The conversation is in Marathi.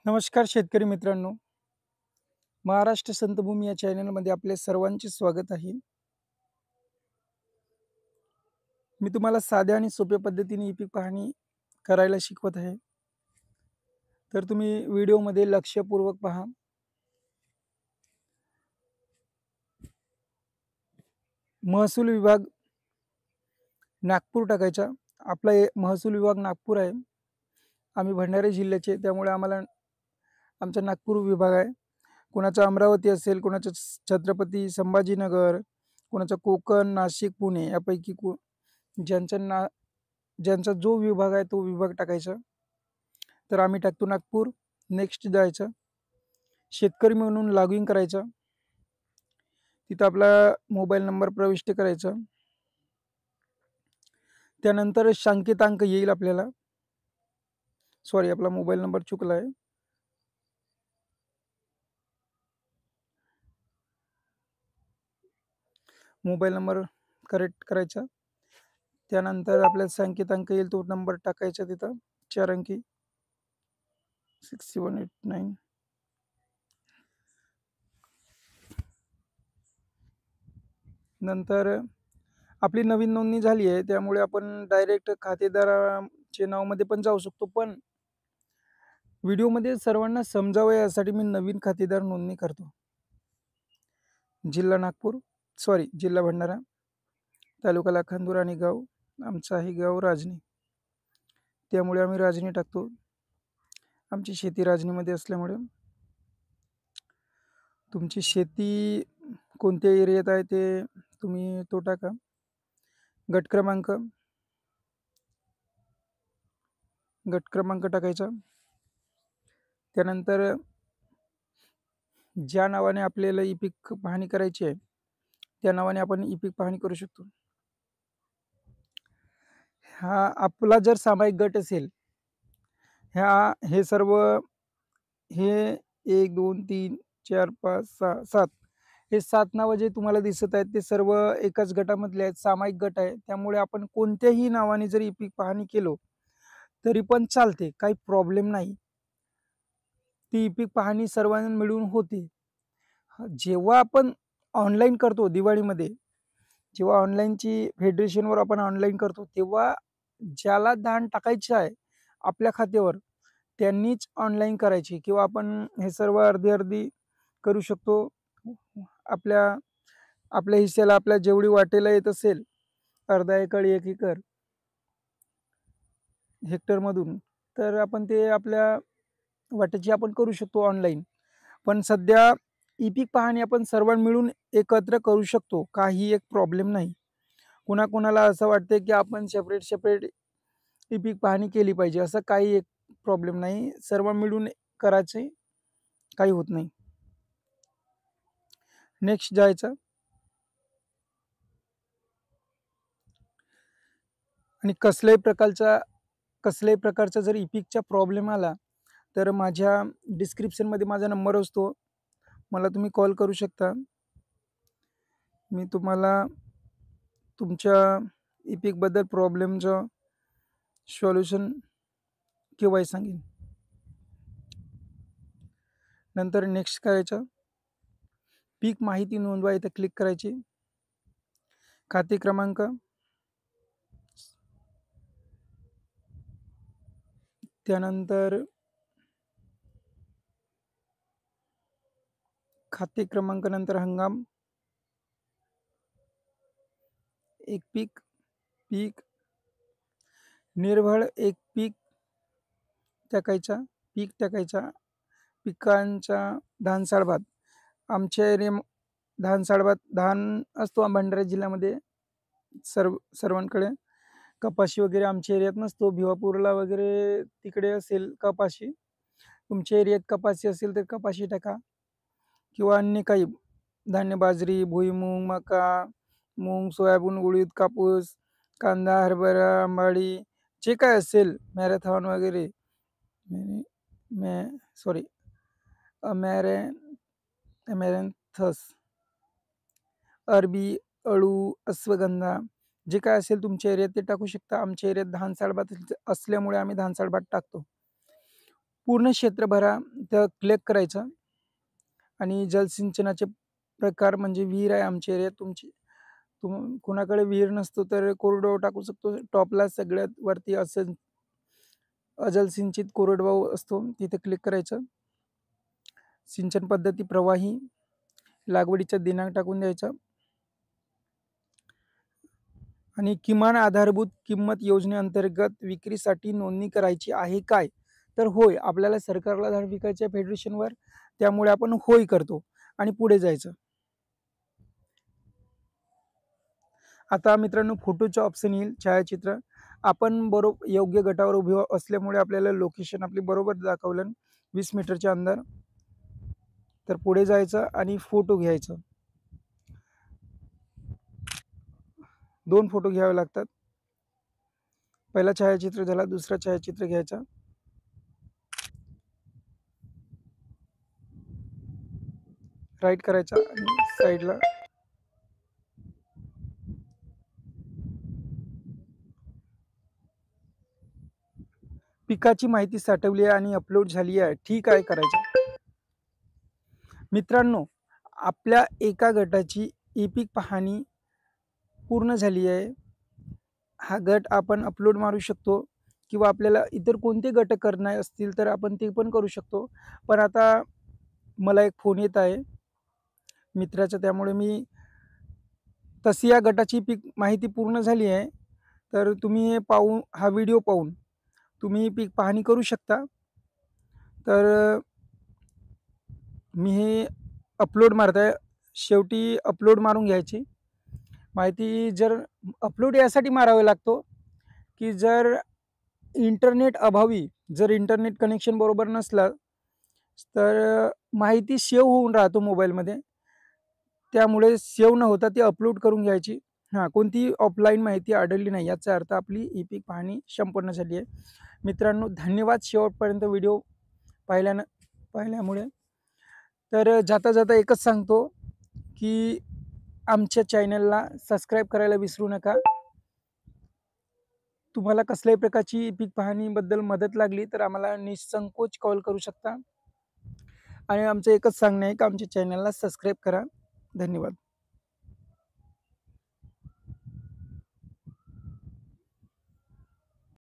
नमस्कार शेतकरी मित्रांनो. महाराष्ट्र संतभूमी या चॅनलमध्ये आपले सर्वांचे स्वागत आहे. मी तुम्हाला साध्या आणि सोप्या पद्धतीने पीक पाहणी करायला शिकवत आहे. तर तुम्ही व्हिडिओमध्ये लक्षपूर्वक पहा. महसूल विभाग नागपूर टाकायचा. आपला महसूल विभाग नागपूर आहे. आम्ही भंडारा जिल्ह्याचे, त्यामुळे आम्हाला आमचा नागपूर विभाग आहे. कोणाचा अमरावती असेल, कोणाचा छत्रपती संभाजीनगर, कोणाचा कोकण, नाशिक, पुणे यापैकी ज्यांचा ज्यांचा जो विभाग आहे तो विभाग टाकायचा. तर आम्ही टाकतो नागपूर. नेक्स्ट जायचं, शेतकरी म्हणून लॉग इन करायचं. तिथं आपला मोबाईल नंबर प्रविष्ट करायचा. त्यानंतर सांकेतांक येईल आपल्याला. सॉरी, आपला मोबाईल नंबर चुकला आहे. मोबाईल नंबर करेक्ट करायचा. त्यानंतर आपल्याला संकेतांक येईल तो नंबर टाकायचा तिथं, 4 अंकी 6189. नंतर आपली नवीन नोंदणी झाली आहे, त्यामुळे आपण डायरेक्ट खातेदाराचे नावामध्ये पण जाऊ शकतो. पण व्हिडिओमध्ये सर्वांना समजावं यासाठी मी नवीन खातेदार नोंदणी करतो. जिल्हा नागपूर, सॉरी जिल्हा भंडारा, तालुका लाखांदूर आणि गाव आमचं आहे गाव राजनी. त्यामुळे आम्ही राजनी टाकतो. आमची शेती राजनीमध्ये असल्यामुळे. तुमची शेती कोणत्या एरियात आहे ते तुम्ही तो टाका. गट क्रमांक टाकायचा. त्यानंतर ज्या नावाने आपल्याला ई पीक पाहणी करायची आहे त्या नावाने आपण ई पीक पाहणी करू शकतो. हा आपला जर सामायिक गट असेल, हे सर्व हे 1 2 3 4 5 6 7 हे 7 नावं जे तुम्हाला दिसत आहेत ते सर्व एकाच गटामधले आहेत, सामायिक गट आहे. त्यामुळे आपण कोणत्याही नावाने जर ई पीक पाहणी केलो तरी पण चालते, काही प्रॉब्लेम नाही. ती ई पीक पाहणी सर्वांना मिळून होते. जेव्हा आपण ऑनलाईन करतो दिवाळीमध्ये, जेव्हा ऑनलाईनची फेडरेशनवर आपण ऑनलाईन करतो, तेव्हा ज्याला धान टाकायचं आहे आपल्या खात्यावर त्यांनीच ऑनलाईन करायची, किंवा आपण हे सर्व अर्धी करू शकतो. आपल्या आपल्या हिस्स्याला आपल्या जेवढी वाटेला येत असेल, अर्धा एकर 1 एकर हेक्टरमधून, तर आपण ते आपल्या वाटेची आपण करू शकतो ऑनलाईन. पण सध्या ई पीक पाहणी आपण सर्वांना मिळून एकत्र करू शकतो, काही एक प्रॉब्लेम नाही. कुणाकुणाला असं वाटते की आपण सेपरेट ई पीक पाहणी केली पाहिजे, असं काही एक प्रॉब्लेम नाही. सर्व मिळून करायचे, काही होत नाही. नेक्स्ट जायचं. आणि कसल्याही प्रकारचा जर ई पीकचा प्रॉब्लेम आला तर माझ्या डिस्क्रिप्शनमध्ये माझा नंबर असतो, मला तुम्ही कॉल करू शकता. मी तुम्हाला तुमच्या ई पीकबद्दल प्रॉब्लेमचं सोल्युशन केव्हाही सांगेन. नंतर नेक्स्ट करायचं, पीक माहिती नोंदवा इथं क्लिक करायची. खाते क्रमांक, त्यानंतर खाते क्रमांक नंतर हंगाम, एक पीक निर्भळ एक पीक टाकायचा. पिकांचा धान साळभात, आमच्या एरिया धान साळभात धान असतो भंडारा जिल्ह्यामध्ये सर्वांकडे. कपाशी वगैरे आमच्या एरियात नसतो, भिवापूरला वगैरे तिकडे असेल कपाशी. तुमच्या एरियात कपाशी असेल तर कपाशी टाका, किंवा अन्य काही धान्य, बाजरी, भुईमूग, मका, मूग, सोयाबीन, उडीद, कापूस, कांदा, हरभरा, आंबाडी, जे काय असेल, मॅरेथॉन वगैरे, अमॅरॅन्थस, अरबी, अळू, अश्वगंधा, जे काय असेल तुमच्या एरियात ते टाकू शकता. आमच्या एरियात धान साळभात असल्यामुळे आम्ही धान साळभात टाकतो. पूर्ण क्षेत्र भरा तर क्लिक करायचं आणि जलसिंचनाचे प्रकार म्हणजे विहीर आहे आमच्या एरियात, कोणाकडे विहीर नसतो तर कोरडवाहू टाकू शकतो. टॉपला सगळ्यात वरती असं अजलसिंचित कोरडवाहू असतो, तिथे क्लिक करायचं. सिंचन पद्धती प्रवाही, लागवडीचा दिनांक टाकून द्यायचा आणि किमान आधारभूत किंमत योजनेअंतर्गत विक्रीसाठी नोंदणी करायची आहे काय? तर होय, आपल्याला सरकारला धान विकायच्या फेडरेशनवर, त्यामुळे आपण होय करतो आणि पुढे जायचं. आता मित्रांनो फोटोचं ऑप्शन येईल, छायाचित्र. आपण बरोबर योग्य गटावर उभे असल्यामुळे आपल्याला लोकेशन आपली बरोबर दाखवलं 20 मीटरच्या अंदर. तर पुढे जायचं आणि फोटो घ्यायचं. 2 फोटो घ्यावे लागतात. पहिला छायाचित्र झाला, दुसरा छायाचित्र घ्यायचा. राईट करायचा आणि साईडला पिकाची माहिती साठवली आहे आणि अपलोड झाली आहे, ठीक आहे करायचं. मित्रांनो, आपल्या एका गटाची ई पीक पाहणी पूर्ण झाली आहे. हा गट आपण अपलोड मारू शकतो किंवा आपल्याला इतर कोणते गट करणार असतील तर आपण ते पण करू शकतो. पण आता मला एक फोन येत आहे मित्राचा, त्यामुळे मी तशी या गटाची पीक माहिती पूर्ण झाली आहे. तर तुम्ही हे पाहून, हा व्हिडिओ पाहून तुम्ही पीक पाहणी करू शकता. तर मी हे अपलोड मारत आहे. शेवटी अपलोड मारून घ्यायची माहिती. जर अपलोड यासाठी मारावा लागतो की जर इंटरनेट अभावी, जर इंटरनेट कनेक्शन बरोबर नसलं तर माहिती सेव्ह होऊन राहतो मोबाईलमध्ये, त्यामुळे सेव्ह न होता ती अपलोड करून घ्यायची. हां, कोणतीही ऑफलाईन माहिती आढळली नाही याचा अर्थ आपली ई पीक पाहणी संपूर्ण झाली आहे. मित्रांनो, धन्यवाद शेवटपर्यंत व्हिडिओ पाहिल्यामुळे. तर जाता जाता एकच सांगतो की आमच्या चॅनलला सबस्क्राईब करायला विसरू नका. तुम्हाला कसल्याही प्रकारची पीक पाहणीबद्दल मदत लागली तर आम्हाला निसंकोच कॉल करू शकता. आणि आमचं एकच सांगणं आहे की आमच्या चॅनलला सबस्क्राईब करा. धन्यवाद.